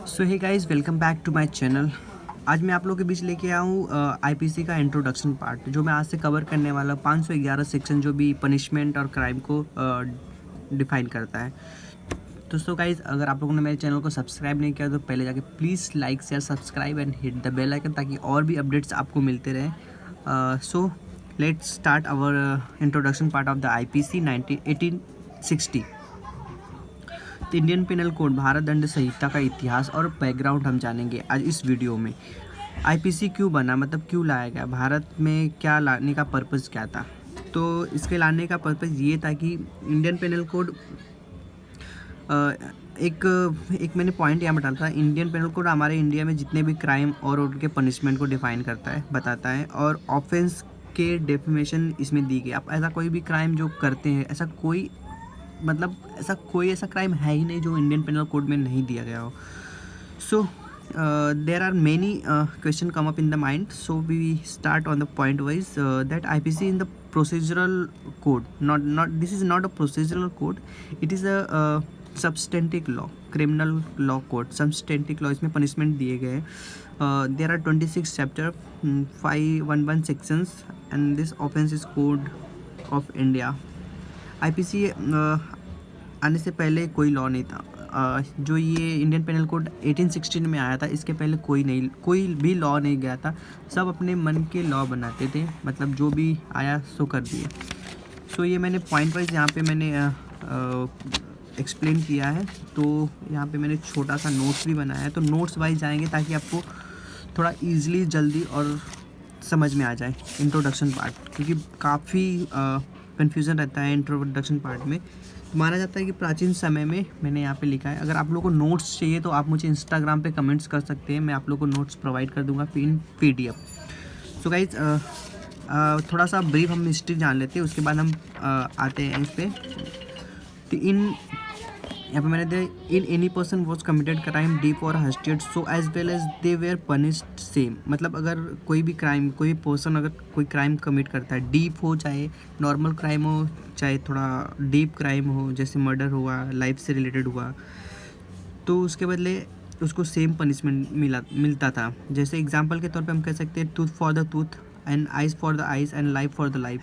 So hey guys, welcome back to my channel. आज मैं आप लोगों के बीच लेके आया हूँ आईपीसी का इंट्रोडक्शन पार्ट, जो मैं आज से कवर करने वाला 511 सेक्शन जो भी पनिशमेंट और क्राइम को डिफाइन करता है। दोस्तों गाइस, अगर आप लोगों ने मेरे चैनल को सब्सक्राइब नहीं किया तो पहले जाके please like share subscribe and hit the bell icon, ताकि और भी अपडेट्स आपको मिलते रहें। So let's start our introduction part of the IPC 1860। Indian penal code, Bharat दंड संहिता का इतिहास और बैकग्राउंड हम जानेंगे आज इस वीडियो में। आईपीसी क्यों बना, मतलब क्यों लाया गया, भारत में क्या लाने का पर्पज़ क्या था। तो इसके लाने का पर्पज़ ये था कि इंडियन पिनल कोड एक मैंने पॉइंट यहाँ बता था। इंडियन पिनल कोड हमारे इंडिया में जितने भी क्राइम और उनके पनिशमेंट को डिफाइन करता है, बताता है, और ऑफेंस के डेफिनेशन इसमें दी गई। आप ऐसा कोई भी क्राइम जो करते हैं, ऐसा कोई ऐसा क्राइम है ही नहीं जो इंडियन पेनल कोड में नहीं दिया गया हो। So there are many question come up in the mind, so we start on the point wise that IPC in the procedural code, not this is not a procedural code, it is a substantive law, criminal law code, substantive law. इसमें punishment दिए गए हैं। There are 26 chapter, 511 sections, and this offence is code of India. IPC आने से पहले कोई law नहीं था। जो ये इंडियन पेनल कोड 1816 में आया था, इसके पहले कोई भी लॉ नहीं गया था। सब अपने मन के लॉ बनाते थे, मतलब जो भी आया सो कर दिए। सो ये मैंने पॉइंट वाइज यहाँ पे मैंने एक्सप्लेन किया है। तो यहाँ पे मैंने छोटा सा नोट्स भी बनाया है, तो नोट्स वाइज जाएंगे ताकि आपको थोड़ा ईजिली जल्दी और समझ में आ जाए इंट्रोडक्शन पार्ट, क्योंकि काफ़ी कन्फ्यूज़न रहता है इंट्रोडक्शन पार्ट में। तो माना जाता है कि प्राचीन समय में, मैंने यहाँ पे लिखा है, अगर आप लोगों को नोट्स चाहिए तो आप मुझे इंस्टाग्राम पे कमेंट्स कर सकते हैं, मैं आप लोगों को नोट्स प्रोवाइड कर दूंगा इन पीडीएफ। सो गाइज, थोड़ा सा ब्रीफ हम हिस्ट्री जान लेते हैं, उसके बाद हम आते हैं इस पर। तो यहाँ पे मैंने दिया, in any person was committed crime deep और hasted so as well as they were punished same. मतलब अगर कोई भी क्राइम, कोई पर्सन अगर कोई क्राइम कमिट करता है, डीप हो चाहे नॉर्मल क्राइम हो, चाहे थोड़ा डीप क्राइम हो, जैसे मर्डर हुआ, लाइफ से रिलेटेड हुआ, तो उसके बदले उसको सेम पनिशमेंट मिलता था। जैसे एग्जाम्पल के तौर पर हम कह सकते हैं, tooth for the tooth and eyes for the eyes and life for the life.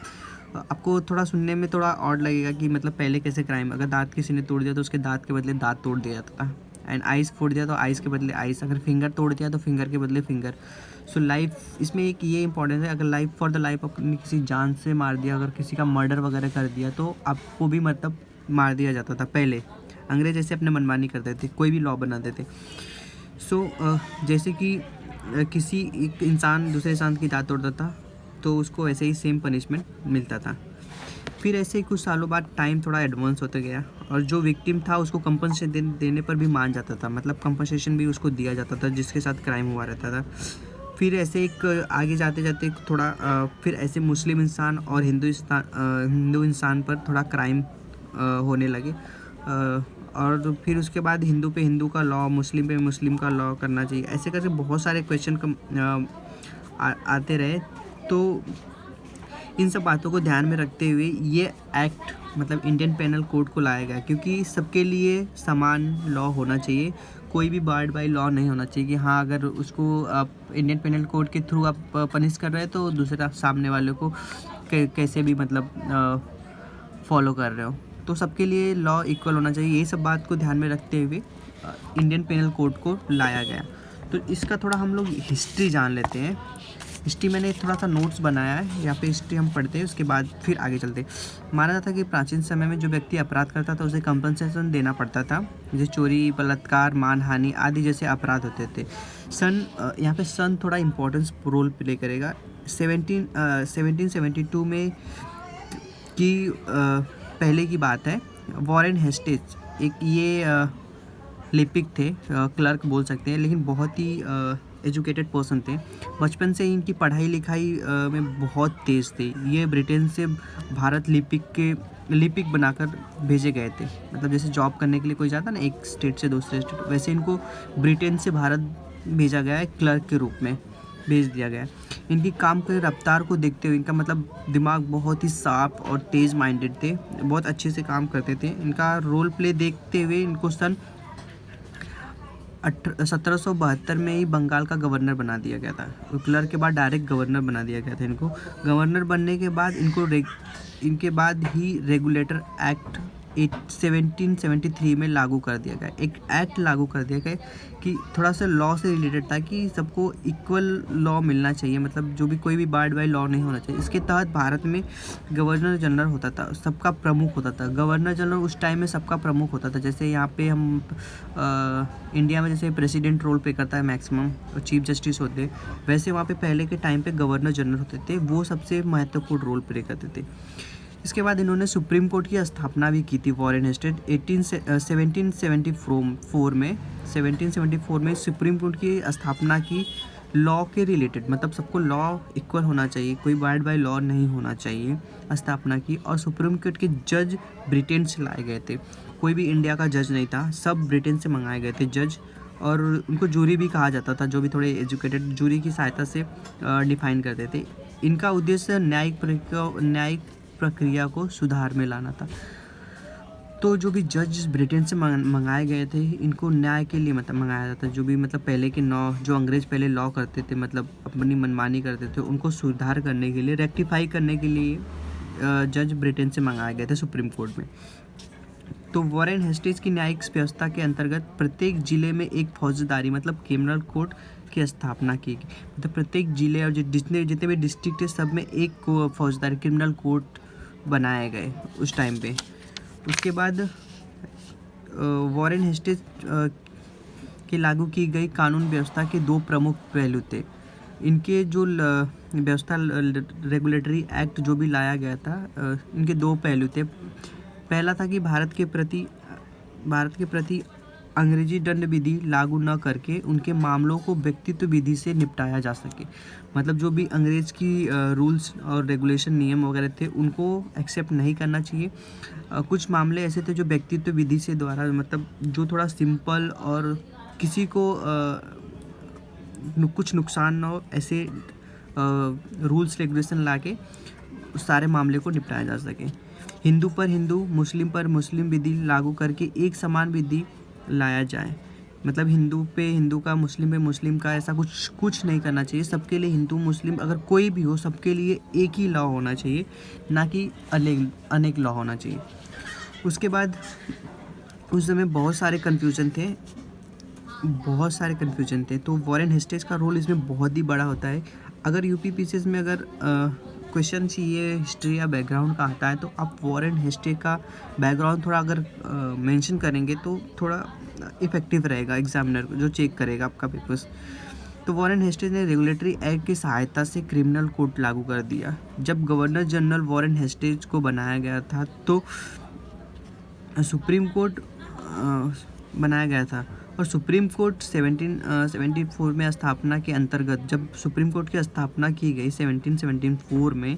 आपको थोड़ा सुनने में थोड़ा ऑड लगेगा कि मतलब पहले कैसे क्राइम, अगर दांत किसी ने तोड़ दिया तो उसके दांत के बदले दांत तोड़ दिया जाता था, एंड आइज़ फोड़ दिया तो आइज़ के बदले आइज़, अगर फिंगर तोड़ दिया तो फिंगर के बदले फिंगर। सो लाइफ, इसमें एक ये इंपॉर्टेंस है, अगर लाइफ फॉर द लाइफ आपने किसी जान से मार दिया, अगर किसी का मर्डर वगैरह कर दिया तो आपको भी मतलब मार दिया जाता था। पहले अंग्रेज ऐसे अपने मनमानी करते थे, कोई भी लॉ बनाते थे। सो जैसे कि किसी एक इंसान दूसरे इंसान की दांत तोड़ता था तो उसको ऐसे ही सेम पनिशमेंट मिलता था। फिर ऐसे ही कुछ सालों बाद टाइम थोड़ा एडवांस होता गया और जो विक्टिम था उसको कंपनसेशन देने पर भी मान जाता था, मतलब कंपनसेशन भी उसको दिया जाता था जिसके साथ क्राइम हुआ रहता था। फिर ऐसे एक आगे जाते जाते थोड़ा फिर ऐसे मुस्लिम इंसान और हिंदू इंसान पर थोड़ा क्राइम होने लगे, और फिर उसके बाद हिंदू पे हिंदू का लॉ, मुस्लिम पे मुस्लिम का लॉ करना चाहिए, ऐसे करके बहुत सारे क्वेश्चन आते रहे। तो इन सब बातों को ध्यान में रखते हुए ये एक्ट, मतलब इंडियन पेनल कोड को लाया गया, क्योंकि सबके लिए समान लॉ होना चाहिए। कोई भी बार्ड बाई लॉ नहीं होना चाहिए कि हाँ, अगर उसको आप इंडियन पेनल कोड के थ्रू आप पनिश कर रहे हैं तो दूसरा सामने वाले को कैसे भी मतलब फॉलो कर रहे हो। तो सबके लिए लॉ इक्वल होना चाहिए। ये सब बात को ध्यान में रखते हुए इंडियन पेनल कोड को लाया गया। तो इसका थोड़ा हम लोग हिस्ट्री जान लेते हैं। हिस्ट्री मैंने थोड़ा सा नोट्स बनाया है, यहाँ पे हिस्ट्री हम पढ़ते हैं, उसके बाद फिर आगे चलते हैं। माना जाता है कि प्राचीन समय में जो व्यक्ति अपराध करता था उसे कंपनसेशन देना पड़ता था, जैसे चोरी, बलात्कार, मानहानि आदि जैसे अपराध होते थे। यहाँ पे सन थोड़ा इम्पोर्टेंस रोल प्ले करेगा। 1772 में की पहले की बात है। वॉरेन हेस्टेज एक ये लिपिक थे, क्लर्क बोल सकते हैं, लेकिन बहुत ही एजुकेटेड पर्सन थे। बचपन से इनकी पढ़ाई लिखाई में बहुत तेज़ थे। ये ब्रिटेन से भारत लिपिक बनाकर भेजे गए थे, मतलब जैसे जॉब करने के लिए कोई जाता ना एक स्टेट से दूसरे स्टेट, वैसे इनको ब्रिटेन से भारत भेजा गया है, क्लर्क के रूप में भेज दिया गया है। इनकी काम की रफ्तार को देखते हुए, इनका मतलब दिमाग बहुत ही साफ और तेज़ माइंडेड थे, बहुत अच्छे से काम करते थे। इनका रोल प्ले देखते हुए इनको सन 1772 में ही बंगाल का गवर्नर बना दिया गया था। क्लर्क के बाद डायरेक्ट गवर्नर बना दिया गया था इनको। गवर्नर बनने के बाद इनके बाद ही रेगुलेटर एक्ट 1773 में लागू कर दिया गया। एक एक्ट लागू कर दिया गया कि थोड़ा सा लॉ से रिलेटेड था कि सबको इक्वल लॉ मिलना चाहिए, मतलब जो भी कोई भी बार्ड बाई लॉ नहीं होना चाहिए। इसके तहत भारत में गवर्नर जनरल होता था, सबका प्रमुख होता था। गवर्नर जनरल उस टाइम में सबका प्रमुख होता था। जैसे यहाँ पे हम इंडिया में जैसे प्रेसिडेंट रोल प्ले करता है मैक्सिमम और चीफ जस्टिस होते हैं, वैसे वहाँ पे पहले के टाइम पे गवर्नर जनरल होते थे, वो सबसे महत्वपूर्ण रोल प्ले करते थे। इसके बाद इन्होंने सुप्रीम कोर्ट की स्थापना भी की थी। वॉरेन हेस्टेड 1774 में सुप्रीम कोर्ट की स्थापना की, लॉ के रिलेटेड, मतलब सबको लॉ इक्वल होना चाहिए, कोई वाइड बाय लॉ नहीं होना चाहिए, स्थापना की। और सुप्रीम कोर्ट के जज ब्रिटेन से लाए गए थे, कोई भी इंडिया का जज नहीं था, सब ब्रिटेन से मंगाए गए थे जज। और उनको जूरी भी कहा जाता था, जो भी थोड़े एजुकेटेड जूरी की सहायता से डिफाइन करते थे। इनका उद्देश्य न्यायिक प्रक्रिया को सुधार में लाना था। तो जो भी जज ब्रिटेन से मंगाए गए थे, इनको न्याय के लिए मतलब मंगाया जाता, जो भी मतलब पहले के जो अंग्रेज पहले लॉ करते थे, मतलब अपनी मनमानी करते थे, उनको सुधार करने के लिए, रेक्टिफाई करने के लिए जज ब्रिटेन से मंगाए गए थे सुप्रीम कोर्ट में। तो वॉरेन हेस्टेज की न्यायिक व्यवस्था के अंतर्गत प्रत्येक जिले में एक फौजदारी मतलब क्रिमिनल कोर्ट की स्थापना की गई। मतलब प्रत्येक जिले और जितने भी डिस्ट्रिक्ट है, सब में एक फौजदारी क्रिमिनल कोर्ट बनाए गए उस टाइम पे। उसके बाद वॉरेन हेस्टेज के लागू की गई कानून व्यवस्था के दो प्रमुख पहलू थे। इनके जो व्यवस्था रेगुलेटरी एक्ट जो भी लाया गया था, इनके दो पहलू थे। पहला था कि भारत के प्रति अंग्रेजी दंड विधि लागू न करके उनके मामलों को व्यक्तित्व विधि से निपटाया जा सके। मतलब जो भी अंग्रेज की रूल्स और रेगुलेशन नियम वगैरह थे, उनको एक्सेप्ट नहीं करना चाहिए। कुछ मामले ऐसे थे जो व्यक्तित्व विधि से द्वारा, मतलब जो थोड़ा सिंपल और किसी को कुछ नुकसान ना हो, ऐसे रूल्स रेगुलेशन लाके सारे मामले को निपटाया जा सके। हिंदू पर हिंदू, मुस्लिम पर मुस्लिम विधि लागू करके एक समान विधि लाया जाए। मतलब हिंदू पे हिंदू का, मुस्लिम पे मुस्लिम का, ऐसा कुछ नहीं करना चाहिए। सबके लिए, हिंदू मुस्लिम अगर कोई भी हो, सबके लिए एक ही लॉ होना चाहिए, ना कि अनेक लॉ होना चाहिए। उसके बाद उस समय बहुत सारे कन्फ्यूजन थे, तो वॉरेन हेस्टेज का रोल इसमें बहुत ही बड़ा होता है। अगर यूपीपीसीएस में अगर क्वेश्चन चाहिए हिस्ट्री या बैकग्राउंड का आता है, तो आप वॉरेन हेस्टेज का बैकग्राउंड थोड़ा अगर मेंशन करेंगे तो थोड़ा इफेक्टिव रहेगा एग्जामिनर को, जो चेक करेगा आपका पेपर्स। तो वॉरेन हेस्टेज ने रेगुलेटरी एक्ट की सहायता से क्रिमिनल कोड लागू कर दिया। जब गवर्नर जनरल वॉरेन हेस्टेज को बनाया गया था, तो सुप्रीम कोर्ट बनाया गया था, और सुप्रीम कोर्ट 1774 में स्थापना के अंतर्गत, जब सुप्रीम कोर्ट की स्थापना की गई 1774 में,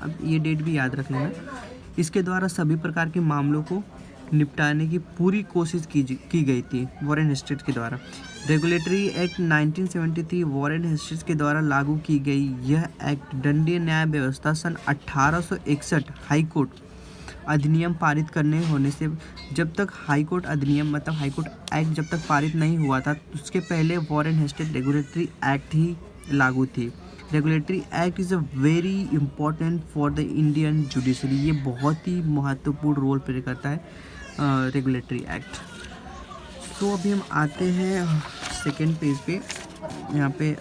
अब ये डेट भी याद रख लेना, इसके द्वारा सभी प्रकार के मामलों को निपटाने की पूरी कोशिश की गई थी वॉरेन हेस्टेज के द्वारा। रेगुलेटरी एक्ट 1973 वॉरेन हेस्टेज के द्वारा लागू की गई। यह एक्ट दंडीय न्याय व्यवस्था सन 1861 हाईकोर्ट अधिनियम पारित करने होने से, जब तक हाईकोर्ट अधिनियम मतलब हाईकोर्ट एक्ट जब तक पारित नहीं हुआ था, उसके पहले वॉरेन हेस्टेज रेगुलेटरी एक्ट ही लागू थी। Regulatory act is a very important for the Indian judiciary. ये बहुत ही महत्वपूर्ण रोल प्ले करता है रेगुलेटरी एक्ट। तो अभी हम आते हैं सेकेंड पेज पे। यहाँ पे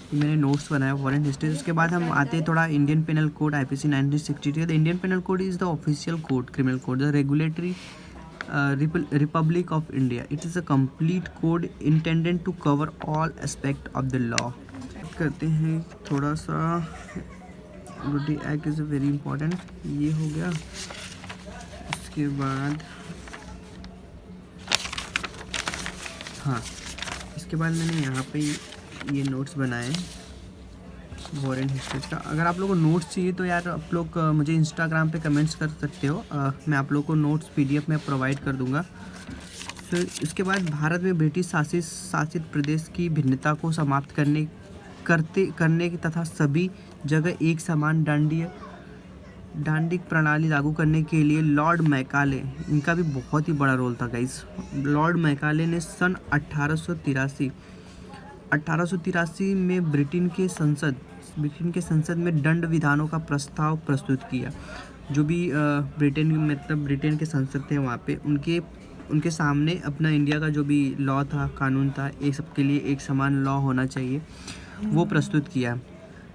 मैंने नोट्स बनाया वॉरेन हेस्टेज। उसके बाद हम आते हैं थोड़ा Indian penal code IPC 1962। The Indian penal code is the official code, criminal code, the regulatory republic of India. It is a complete code intended to cover all aspect of the law. करते हैं थोड़ा सा, regulatory act is very important, ये हो गया। उसके बाद इसके बाद मैंने यहाँ पे ये नोट्स बनाए वॉरेन हेस्टेज का। अगर आप लोगों को नोट्स चाहिए तो यार आप लोग मुझे इंस्टाग्राम पे कमेंट्स कर सकते हो, मैं आप लोगों को नोट्स PDF में प्रोवाइड कर दूंगा। फिर इसके बाद भारत में ब्रिटिश शासित प्रदेश की भिन्नता को समाप्त करने की तथा सभी जगह एक समान दंडिक प्रणाली लागू करने के लिए लॉर्ड मैकाले, इनका भी बहुत ही बड़ा रोल था गाइस। लॉर्ड मैकाले ने सन 1883 में ब्रिटेन के संसद में दंड विधानों का प्रस्ताव प्रस्तुत किया। जो भी ब्रिटेन के संसद थे वहाँ पे उनके सामने अपना इंडिया का जो भी लॉ था, कानून था, एक सबके लिए एक समान लॉ होना चाहिए, वो प्रस्तुत किया।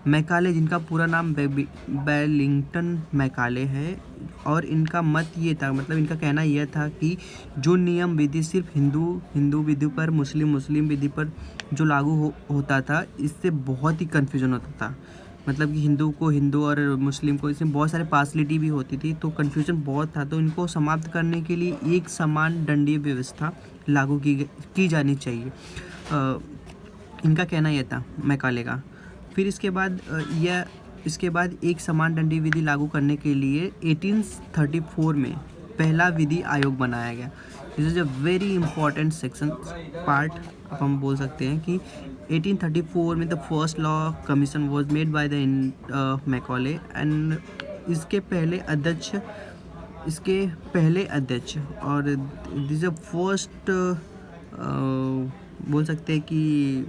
मैकाले, जिनका पूरा नाम वेलिंगटन मैकाले है, और इनका मत ये था, मतलब इनका कहना यह था कि जो नियम विधि सिर्फ हिंदू विधि पर, मुस्लिम विधि पर जो लागू होता था, इससे बहुत ही कन्फ्यूजन होता था। मतलब कि हिंदू को हिंदू और मुस्लिम को, इसमें बहुत सारे पार्शलिटी भी होती थी, तो कन्फ्यूजन बहुत था। तो इनको समाप्त करने के लिए एक समान दंडीय व्यवस्था लागू की जानी चाहिए, इनका कहना यह था मैकाले का। फिर इसके बाद एक समान दंडीय विधि लागू करने के लिए 1834 में पहला विधि आयोग बनाया गया। This is a very important section part, अब हम बोल सकते हैं कि 1834 में the first law commission was made by the Macaulay, and इसके पहले अध्यक्ष और दिस इज फर्स्ट, बोल सकते हैं कि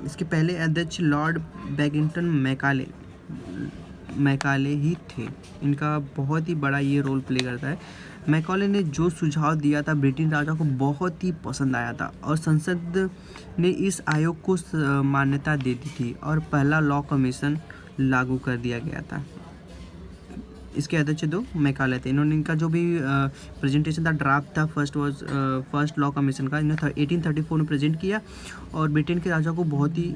इसके पहले अध्यक्ष लॉर्ड वेलिंगटन मैकाले ही थे। इनका बहुत ही बड़ा ये रोल प्ले करता है। मैकाले ने जो सुझाव दिया था ब्रिटिश राजा को बहुत ही पसंद आया था, और संसद ने इस आयोग को मान्यता दे दी थी, और पहला लॉ कमीशन लागू कर दिया गया था। इसके अध्यक्ष दो मैकाले थे। इन्होंने इनका जो भी प्रेजेंटेशन था, ड्राफ्ट था, फर्स्ट लॉ कमीशन का, इन्होंने 1834 में प्रेजेंट किया, और ब्रिटेन के राजा को बहुत ही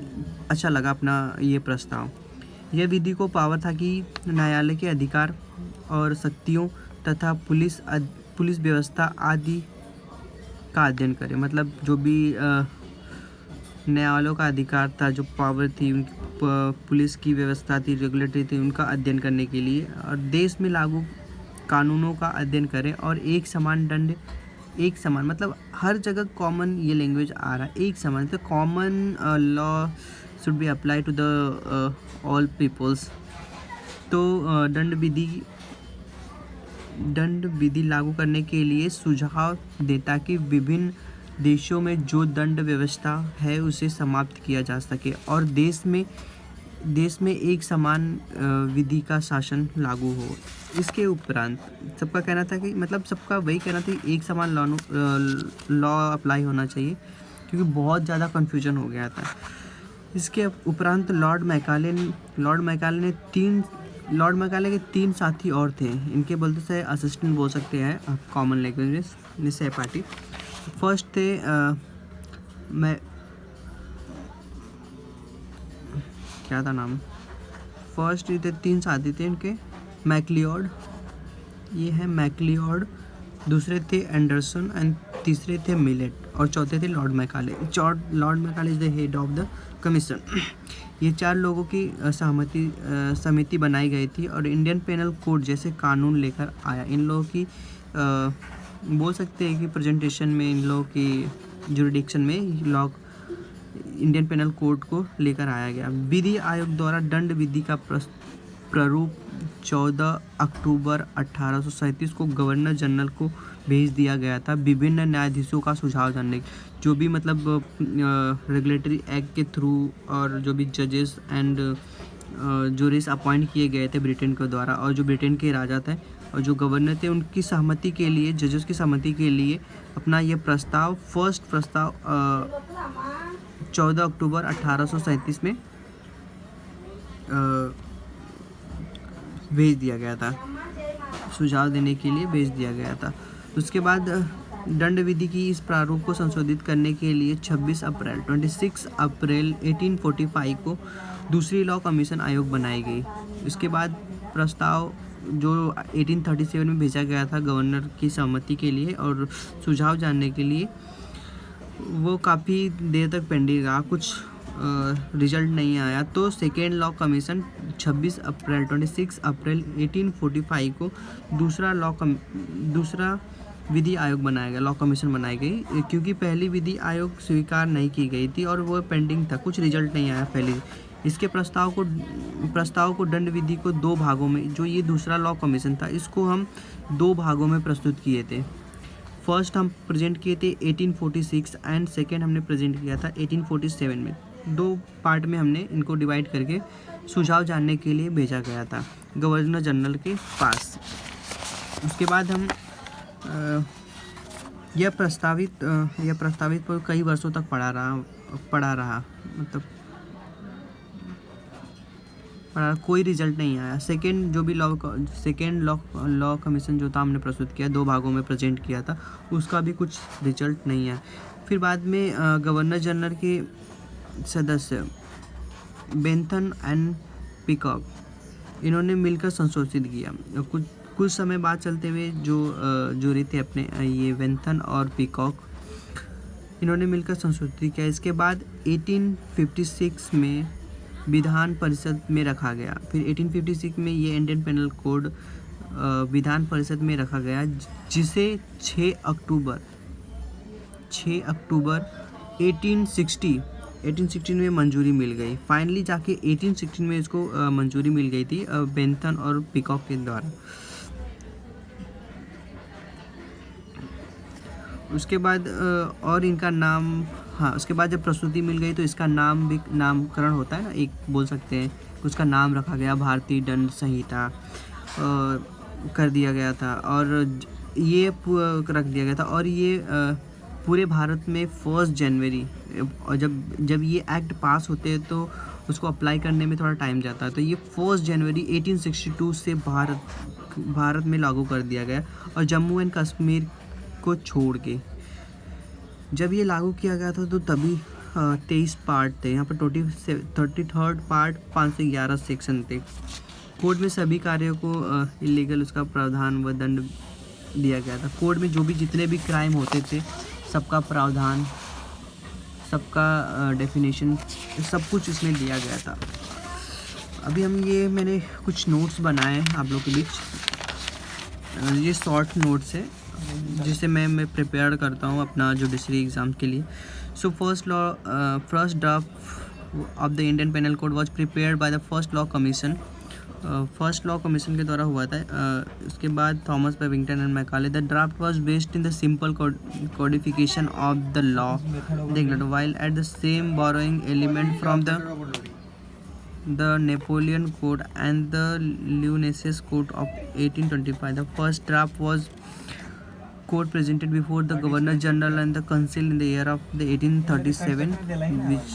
अच्छा लगा अपना ये प्रस्ताव। यह विधि को पावर था कि न्यायालय के अधिकार और शक्तियों तथा पुलिस व्यवस्था आदि का अध्ययन करे। मतलब जो भी न्यायालयों का अधिकार था, जो पावर थी, पुलिस की व्यवस्था थी, रेगुलेटरी थी, उनका अध्ययन करने के लिए, और देश में लागू कानूनों का अध्ययन करें, और एक समान मतलब हर जगह कॉमन ये लैंग्वेज आ रहा है, एक समान, तो common law should be apply to the all peoples. तो दंड विधि लागू करने के लिए सुझाव देता कि विभिन्न देशों में जो दंड व्यवस्था है उसे समाप्त किया जा सके, और देश में एक समान विधि का शासन लागू हो। इसके उपरांत सबका कहना था कि, मतलब सबका वही कहना था कि एक समान लॉ अप्लाई होना चाहिए, क्योंकि बहुत ज़्यादा कन्फ्यूजन हो गया था। इसके उपरांत लॉर्ड मैकाले के 3 साथी और थे। इनके बोलते से असिस्टेंट बोल सकते हैं कॉमन लैंग्वेज में, सहपाठी। फर्स्ट थे क्या था नाम, फर्स्ट थे 3 साथी थे इनके, मैक्लियोड, ये है मैक्लियोड, दूसरे थे एंडरसन, एंड तीसरे थे मिलेट, और चौथे थे Lord Macaulay. Lord Macaulay is the head of the commission. ये 4 लोगों की समिति बनाई गई थी, और इंडियन पेनल कोड जैसे कानून लेकर आया। इन लोगों की बोल सकते हैं कि प्रेजेंटेशन में, इन लोगों की जुरिडिक्शन में इंडियन पेनल कोड को लेकर आया गया। विधि आयोग द्वारा दंड विधि का प्रारूप 14 अक्टूबर 1837 को गवर्नर जनरल को भेज दिया गया था, विभिन्न न्यायाधीशों का सुझाव जानने, जो भी मतलब रेगुलेटरी एक्ट के थ्रू, और जो भी जजेस एंड जूरीज अपॉइंट किए गए थे ब्रिटेन के द्वारा, और जो ब्रिटेन के राजा थे और जो गवर्नर थे, उनकी सहमति के लिए, जजेस की सहमति के लिए अपना ये फर्स्ट प्रस्ताव 14 अक्टूबर 1837 में भेज दिया गया था, सुझाव देने के लिए भेज दिया गया था। उसके बाद दंड विधि की इस प्रारूप को संशोधित करने के लिए 26 अप्रैल 1845 को दूसरी लॉ कमीशन आयोग बनाई गई। इसके बाद प्रस्ताव जो 1837 में भेजा गया था गवर्नर की सहमति के लिए और सुझाव जानने के लिए, वो काफ़ी देर तक पेंडिंग रहा, कुछ रिजल्ट नहीं आया। तो सेकेंड लॉ कमीशन 26 अप्रैल 1845 को दूसरा विधि आयोग बनाया गया, लॉ कमीशन बनाई गई, क्योंकि पहली विधि आयोग स्वीकार नहीं की गई थी और वो पेंडिंग था, कुछ रिजल्ट नहीं आया पहली इसके प्रस्ताव को दंड विधि को 2 भागों में, जो ये दूसरा लॉ कमीशन था, इसको हम 2 भागों में प्रस्तुत किए थे। फर्स्ट हम प्रेजेंट किए थे 1846 एंड सेकेंड हमने प्रेजेंट किया था 1847 में। 2 पार्ट में हमने इनको डिवाइड करके सुझाव जानने के लिए भेजा गया था गवर्नर जनरल के पास। उसके बाद हम यह प्रस्तावित पर कई वर्षों तक पड़ा रहा, मतलब कोई रिजल्ट नहीं आया। सेकेंड लॉ कमीशन जो था हमने प्रस्तुत किया, 2 भागों में प्रेजेंट किया था, उसका भी कुछ रिजल्ट नहीं आया। फिर बाद में गवर्नर जनरल के सदस्य बेंथन एंड पीकॉक, इन्होंने मिलकर संशोधित किया। कुछ समय बाद चलते हुए जो थे अपने ये बेंथन और पीकॉक, इन्होंने मिलकर संशोधित किया। इसके बाद 1856 में विधान परिषद में रखा गया। फिर 1856 में ये Indian penal code Vidhan Parishad में रखा गया, जिसे 6 अक्टूबर 1816 में मंजूरी मिल गई। फाइनली जाके 1816 में इसको मंजूरी मिल गई थी बेंथन और पीकॉक के द्वारा। उसके बाद और इनका नाम, हाँ, उसके बाद जब प्रस्तुति मिल गई तो इसका नामकरण होता है ना, एक बोल सकते हैं, उसका नाम रखा गया भारतीय दंड संहिता कर दिया गया था, और ये रख दिया गया था। और ये पूरे भारत में 1 जनवरी, और जब ये एक्ट पास होते हैं तो उसको अप्लाई करने में थोड़ा टाइम जाता है, तो ये 1 जनवरी 1862 से भारत में लागू कर दिया गया। और जम्मू एंड कश्मीर को छोड़ के जब ये लागू किया गया था तो तभी 23 पार्ट थे, यहाँ पर 33rd पार्ट 511 सेक्शन थे। कोड में सभी कार्यों को इलीगल उसका प्रावधान व दंड दिया गया था। कोड में जो भी जितने भी क्राइम होते थे, सबका प्रावधान, सबका डेफिनेशन, सब कुछ इसमें दिया गया था। अभी मैंने कुछ नोट्स बनाए आप लोग के बीच, ये शॉर्ट नोट्स है जिसे मैं प्रिपेयर करता हूँ अपना जुडिशरी एग्ज़ाम के लिए। So first draft of the Indian penal code was prepared by the first law commission के द्वारा हुआ था। उसके बाद Thomas Babington and Macaulay. The draft was based in the simple codification of the law while at the same borrowing element from the Napoleon Code and the Lunace's Code of 1825. The first draft was code presented before the Governor General and the Council in the year of the 1837, which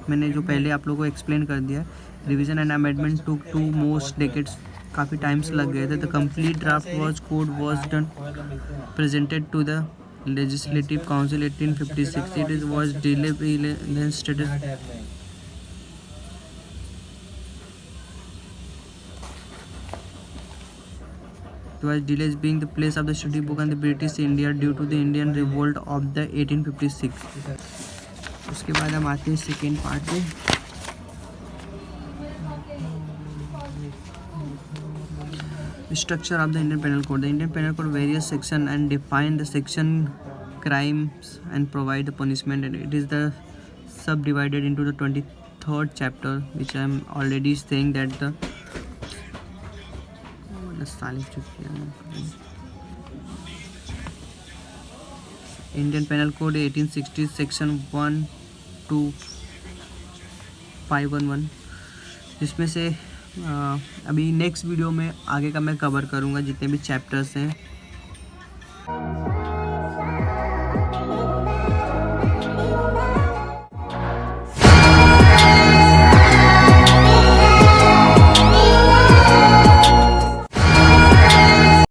मैंने जो पहले आप लोगों को explain कर दिया। Revision and amendment to 2 most decades, काफ़ी times लग गए थे। The complete draft code was done presented to the legislative council 1856. It was delayed stated was delays being the place of the study book and the British India due to the Indian revolt of the 1856. उसके बाद हम आते हैं second part में। Structure of the Indian Penal Code. The Indian Penal Code various section and define the section crimes and provide the punishment, and it is the subdivided into the 23rd chapter, which I am already saying that the Indian penal code 1860 section 1 to 511, जिसमें से अभी next video में आगे का मैं cover करूँगा जितने भी चैप्टर्स हैं